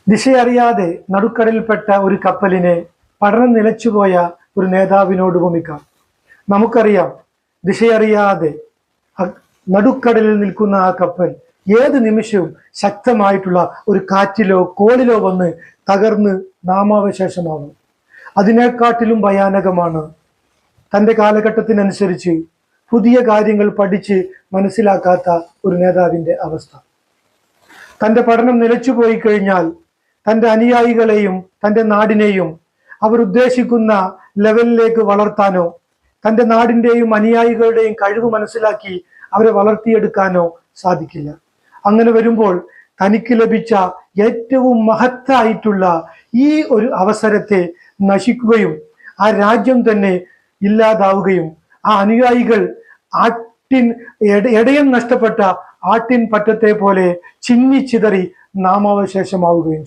ദിശയറിയാതെ നടുക്കടലിൽപ്പെട്ട ഒരു കപ്പലിനെ പഠനം നിലച്ചുപോയ ഒരു നേതാവിനോട് ഉപമിക്കാം. നമുക്കറിയാം, ദിശയറിയാതെ നടുക്കടലിൽ നിൽക്കുന്ന ആ കപ്പൽ ഏത് നിമിഷവും ശക്തമായിട്ടുള്ള ഒരു കാറ്റിലോ കോളിലോ വന്ന് തകർന്ന് നാമാവശേഷമാകും. അതിനെക്കാട്ടിലും ഭയാനകമാണ് തൻ്റെ കാലഘട്ടത്തിനനുസരിച്ച് പുതിയ കാര്യങ്ങൾ പഠിച്ച് മനസ്സിലാക്കാത്ത ഒരു നേതാവിൻ്റെ അവസ്ഥ. തൻ്റെ പഠനം നിലച്ചുപോയി കഴിഞ്ഞാൽ തൻ്റെ അനുയായികളെയും തൻ്റെ നാടിനെയും അവർ ഉദ്ദേശിക്കുന്ന ലെവലിലേക്ക് വളർത്താനോ തൻ്റെ നാടിൻ്റെയും അനുയായികളുടെയും കഴിവ് മനസ്സിലാക്കി അവരെ വളർത്തിയെടുക്കാനോ സാധിക്കില്ല. അങ്ങനെ വരുമ്പോൾ തനിക്ക് ലഭിച്ച ഏറ്റവും മഹത്തായിട്ടുള്ള ഈ ഒരു അവസരത്തെ നശിക്കുകയും ആ രാജ്യം തന്നെ ഇല്ലാതാവുകയും ആ അനുയായികൾ ഇടയം നഷ്ടപ്പെട്ട ആട്ടിൻ പറ്റത്തെ പോലെ ചിന്നിച്ചിതറി നാമാവശേഷമാവുകയും